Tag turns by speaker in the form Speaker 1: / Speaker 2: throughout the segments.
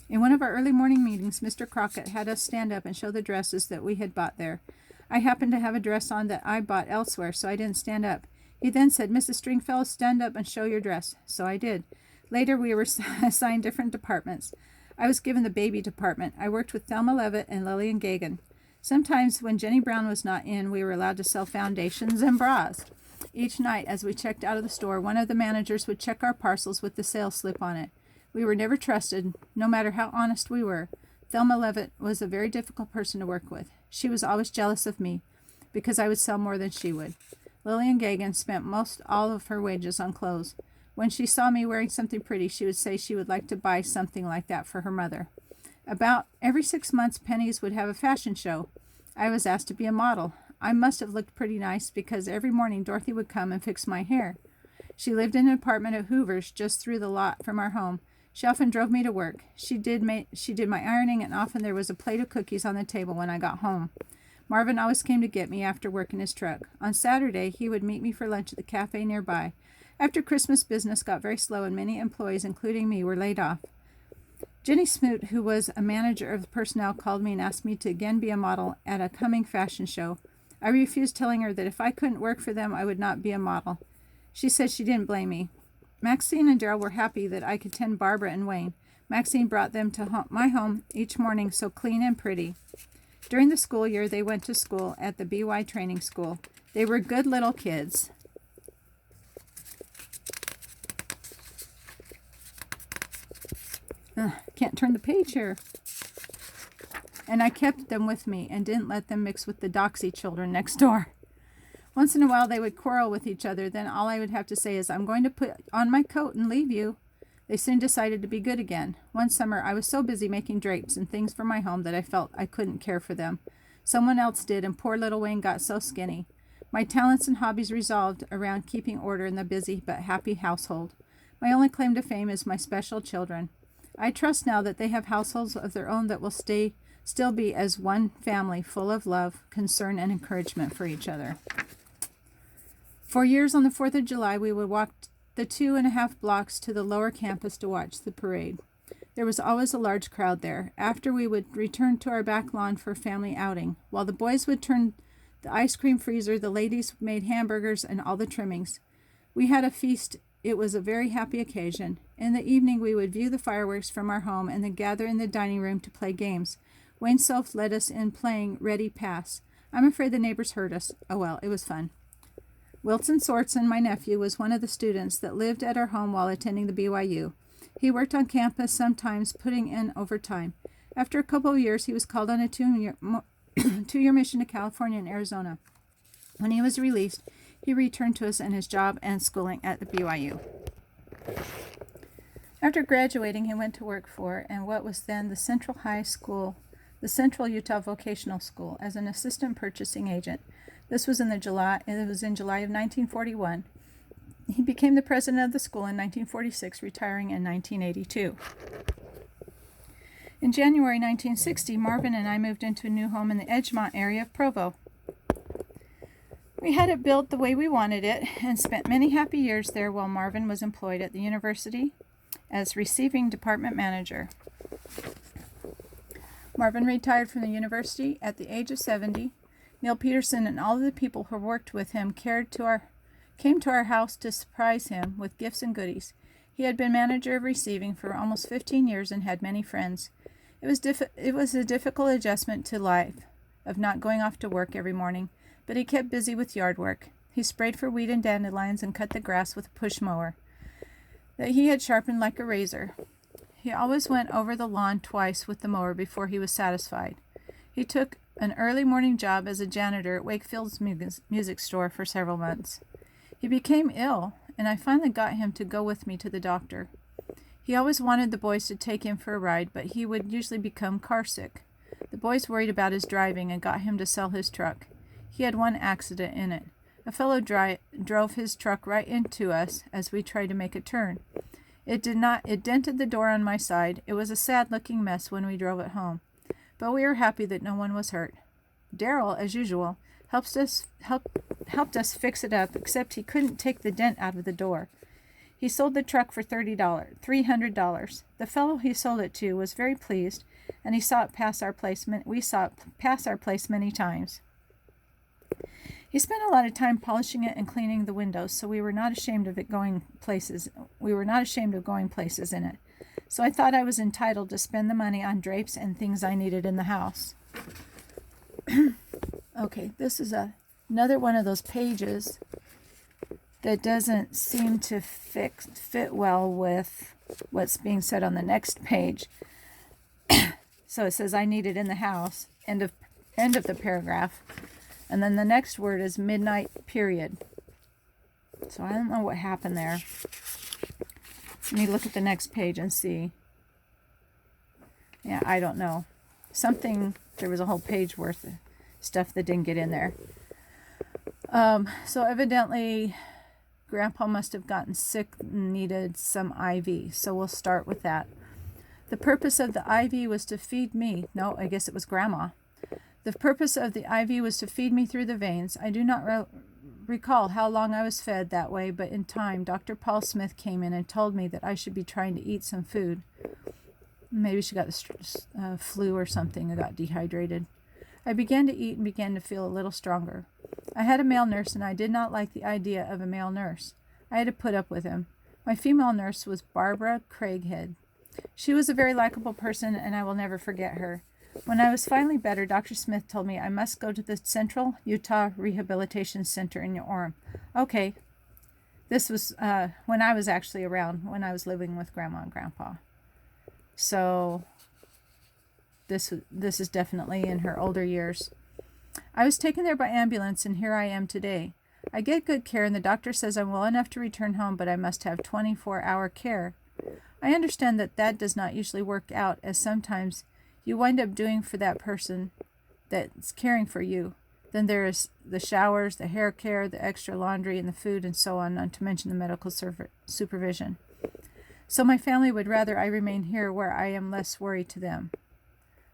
Speaker 1: In one of our early morning meetings, Mr. Crockett had us stand up and show the dresses that we had bought there. I happened to have a dress on that I bought elsewhere, so I didn't stand up. He then said, "Mrs. Stringfellow, stand up and show your dress." So I did. Later, we were assigned different departments. I was given the baby department. I worked with Thelma Levitt and Lillian Gagan. Sometimes, when Jenny Brown was not in, we were allowed to sell foundations and bras. Each night, as we checked out of the store, one of the managers would check our parcels with the sales slip on it. We were never trusted, no matter how honest we were. Thelma Levitt was a very difficult person to work with. She was always jealous of me, because I would sell more than she would. Lillian Gagan spent most all of her wages on clothes. When she saw me wearing something pretty, she would say she would like to buy something like that for her mother. About every 6 months, Penny's would have a fashion show. I was asked to be a model. I must have looked pretty nice, because every morning Dorothy would come and fix my hair. She lived in an apartment at Hoover's just through the lot from our home. She often drove me to work. She did my ironing, and often there was a plate of cookies on the table when I got home. Marvin always came to get me after work in his truck. On Saturday, he would meet me for lunch at the cafe nearby. After Christmas, business got very slow, and many employees, including me, were laid off. Jenny Smoot, who was a manager of the personnel, called me and asked me to again be a model at a coming fashion show. I refused, telling her that if I couldn't work for them, I would not be a model. She said she didn't blame me. Maxine and Darrell were happy that I could tend Barbara and Wayne. Maxine brought them to my home each morning, so clean and pretty. During the school year, they went to school at the BY training school. They were good little kids. Can't turn the page here. And I kept them with me and didn't let them mix with the doxy children next door. Once in a while, they would quarrel with each other. Then all I would have to say is, "I'm going to put on my coat and leave you." They soon decided to be good again. One summer, I was so busy making drapes and things for my home that I felt I couldn't care for them. Someone else did, and poor little Wayne got so skinny. My talents and hobbies revolved around keeping order in the busy but happy household. My only claim to fame is my special children. I trust now that they have households of their own that will still be as one family, full of love, concern, and encouragement for each other. For years on the 4th of July, we would walk the 2.5 blocks to the lower campus to watch the parade. There was always a large crowd there. After, we would return to our back lawn for a family outing. While the boys would turn the ice cream freezer, the ladies made hamburgers and all the trimmings. We had a feast. It was a very happy occasion. In the evening, we would view the fireworks from our home and then gather in the dining room to play games. Wayne Self led us in playing Ready Pass. I'm afraid the neighbors heard us. Oh well, it was fun. Wilson Sorenson, my nephew, was one of the students that lived at our home while attending the BYU. He worked on campus, sometimes putting in overtime. After a couple of years, he was called on a two-year mission to California and Arizona. When he was released, he returned to us and his job and schooling at the BYU. After graduating, he went to work for and what was then the Central High School, the Central Utah Vocational School, as an assistant purchasing agent. This was in July of 1941. He became the president of the school in 1946, retiring in 1982. In January 1960, Marvin and I moved into a new home in the Edgemont area of Provo. We had it built the way we wanted it and spent many happy years there while Marvin was employed at the university as receiving department manager. Marvin retired from the university at the age of 70. Neil Peterson and all of the people who worked with him came to our house to surprise him with gifts and goodies. He had been manager of receiving for almost 15 years and had many friends. It was a difficult adjustment to life of not going off to work every morning, but he kept busy with yard work. He sprayed for weed and dandelions and cut the grass with a push mower that he had sharpened like a razor. He always went over the lawn twice with the mower before he was satisfied. He took an early morning job as a janitor at Wakefield's music store for several months. He became ill, and I finally got him to go with me to the doctor. He always wanted the boys to take him for a ride, but he would usually become carsick. The boys worried about his driving and got him to sell his truck. He had one accident in it. A fellow drove his truck right into us as we tried to make a turn. It dented the door on my side. It was a sad-looking mess when we drove it home, but we were happy that no one was hurt. Darrell, as usual, helped us fix it up, except he couldn't take the dent out of the door. He sold the truck for $300. The fellow he sold it to was very pleased, and we saw it pass our place many times. He spent a lot of time polishing it and cleaning the windows, so we were not ashamed of going places in it. So I thought I was entitled to spend the money on drapes and things I needed in the house. Okay, this is another one of those pages that doesn't seem to fit well with what's being said on the next page. So it says, I need it in the house, end of the paragraph. And then the next word is midnight, period. So I don't know what happened there. Let me look at the next page and see. Yeah, I don't know. There was a whole page worth of stuff that didn't get in there. So evidently, Grandpa must have gotten sick and needed some IV. So we'll start with that. The purpose of the IV was to feed me. No, I guess it was Grandma. The purpose of the IV was to feed me through the veins. I do not recall how long I was fed that way, but in time, Dr. Paul Smith came in and told me that I should be trying to eat some food. Maybe she got the flu or something and got dehydrated. I began to eat and began to feel a little stronger. I had a male nurse, and I did not like the idea of a male nurse. I had to put up with him. My female nurse was Barbara Craighead. She was a very likable person, and I will never forget her. When I was finally better, Dr. Smith told me I must go to the Central Utah Rehabilitation Center in Orem. Okay, this was when I was actually around, when I was living with Grandma and Grandpa. So this is definitely in her older years. I was taken there by ambulance, and here I am today. I get good care, and the doctor says I'm well enough to return home, but I must have 24-hour care. I understand that does not usually work out, as sometimes you wind up doing for that person that's caring for you. Then there is the showers, the hair care, the extra laundry, and the food, and so on, not to mention the medical supervision. So my family would rather I remain here where I am less worry to them.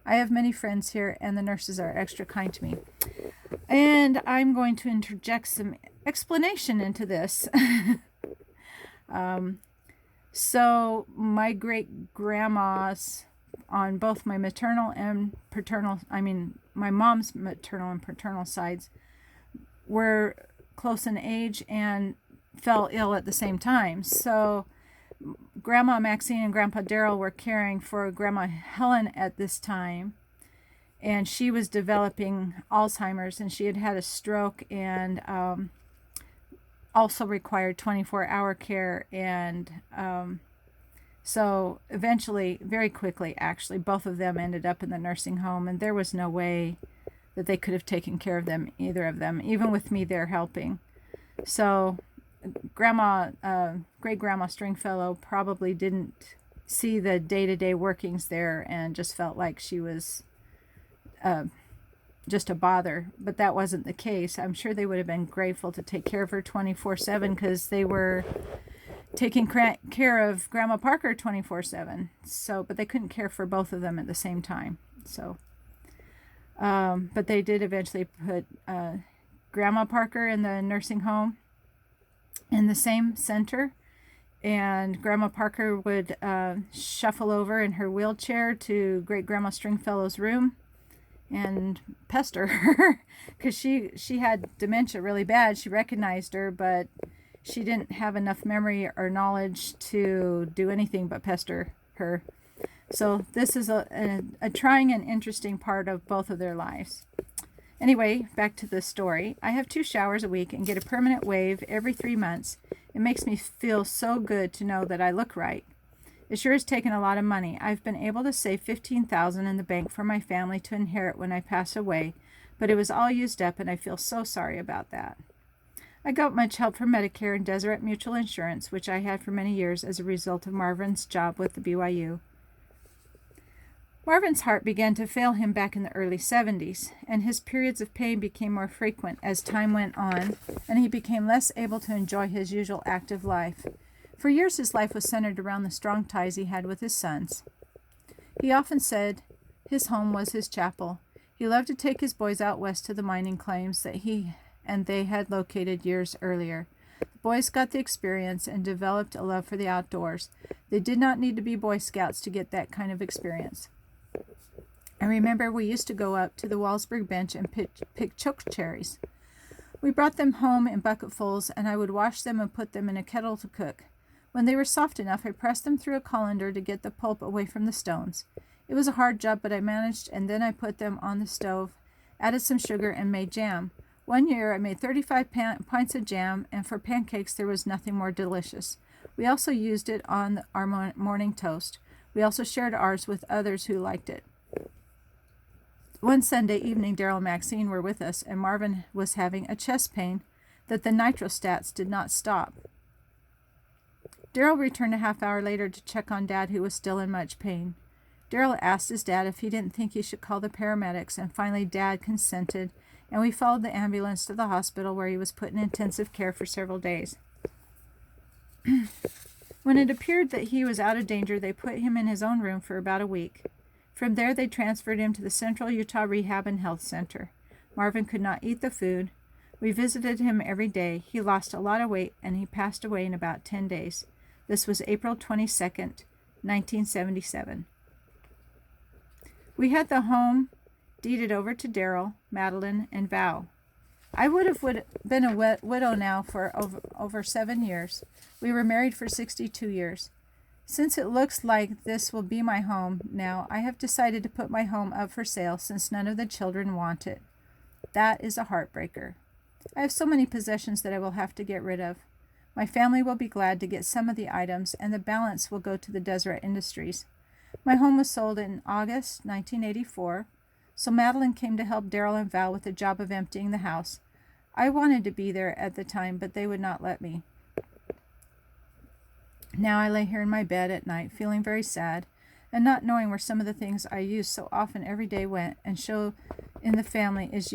Speaker 1: I have many friends here, and the nurses are extra kind to me. And I'm going to interject some explanation into this. So my great-grandmas on both my maternal and paternal, my mom's maternal and paternal sides, were close in age and fell ill at the same time. So Grandma Maxine and Grandpa Darrell were caring for Grandma Helen at this time, and she was developing Alzheimer's, and she had had a stroke and also required 24-hour care. And so eventually, very quickly actually, both of them ended up in the nursing home, and there was no way that they could have taken care of them, either of them, even with me there helping. So great-grandma Stringfellow probably didn't see the day-to-day workings there and just felt like she was just a bother. But that wasn't the case. I'm sure they would have been grateful to take care of her 24/7, because they were taking care of Grandma Parker 24/7. So, but they couldn't care for both of them at the same time. So, but they did eventually put Grandma Parker in the nursing home in the same center, and Grandma Parker would shuffle over in her wheelchair to Great-Grandma Stringfellow's room and pester her, because she had dementia really bad. She recognized her, but she didn't have enough memory or knowledge to do anything but pester her. So this is a trying and interesting part of both of their lives. Anyway, back to the story. I have 2 showers a week and get a permanent wave every 3 months. It makes me feel so good to know that I look right. It sure has taken a lot of money. I've been able to save $15,000 in the bank for my family to inherit when I pass away, but it was all used up, and I feel so sorry about that. I got much help from Medicare and Deseret Mutual Insurance, which I had for many years as a result of Marvin's job with the BYU. Marvin's heart began to fail him back in the early 70s, and his periods of pain became more frequent as time went on, and he became less able to enjoy his usual active life. For years his life was centered around the strong ties he had with his sons. He often said his home was his chapel. He loved to take his boys out west to the mining claims that he and they had located years earlier. The boys got the experience and developed a love for the outdoors. They did not need to be Boy Scouts to get that kind of experience. I remember we used to go up to the Walsburg bench and pick choke cherries. We brought them home in bucketfuls, and I would wash them and put them in a kettle to cook. When they were soft enough, I pressed them through a colander to get the pulp away from the stones. It was a hard job, but I managed, and then I put them on the stove, added some sugar, and made jam. One year I made 35 pints of jam, and for pancakes there was nothing more delicious. We also used it on our morning toast. We also shared ours with others who liked it. One Sunday evening, Daryl and Maxine were with us, and Marvin was having a chest pain that the nitrostats did not stop. Daryl returned a half hour later to check on Dad, who was still in much pain. Daryl asked his dad if he didn't think he should call the paramedics, and finally Dad consented, and we followed the ambulance to the hospital, where he was put in intensive care for several days. When it appeared that he was out of danger, they put him in his own room for about a week. From there, they transferred him to the Central Utah Rehab and Health Center. Marvin could not eat the food. We visited him every day. He lost a lot of weight, and he passed away in about 10 days. This was April 22nd, 1977. We had the home deeded over to Daryl, Madeline, and Val. I would have been a widow now for over 7 years. We were married for 62 years. Since it looks like this will be my home now, I have decided to put my home up for sale since none of the children want it. That is a heartbreaker. I have so many possessions that I will have to get rid of. My family will be glad to get some of the items, and the balance will go to the Deseret Industries. My home was sold in August 1984, so Madeline came to help Daryl and Val with the job of emptying the house. I wanted to be there at the time, but they would not let me. Now I lay here in my bed at night, feeling very sad, and not knowing where some of the things I use so often every day went, and show in the family is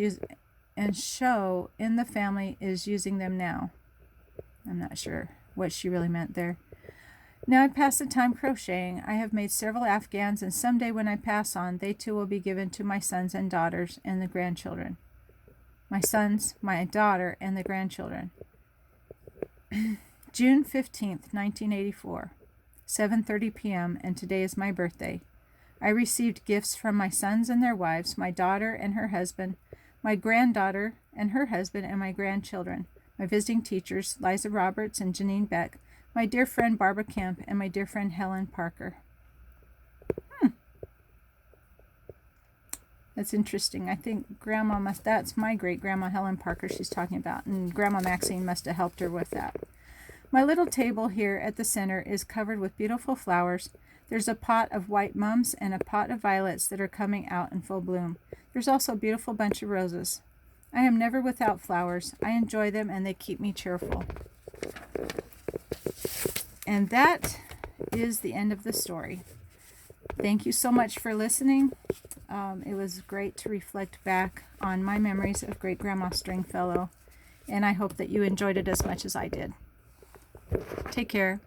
Speaker 1: using them now. I'm not sure what she really meant there. Now I pass the time crocheting. I have made several Afghans, and someday when I pass on, they too will be given to my sons and daughters and the grandchildren. My sons, my daughter, and the grandchildren. June 15th, 1984, 7:30 p.m., and today is my birthday. I received gifts from my sons and their wives, my daughter and her husband, my granddaughter and her husband, and my grandchildren, my visiting teachers, Liza Roberts and Janine Beck, my dear friend Barbara Kemp, and my dear friend Helen Parker. That's interesting. I think that's my great-grandma Helen Parker she's talking about, and Grandma Maxine must have helped her with that. My little table here at the center is covered with beautiful flowers. There's a pot of white mums and a pot of violets that are coming out in full bloom. There's also a beautiful bunch of roses. I am never without flowers. I enjoy them, and they keep me cheerful. And that is the end of the story. Thank you so much for listening. It was great to reflect back on my memories of Great-Grandma Stringfellow, and I hope that you enjoyed it as much as I did. Take care.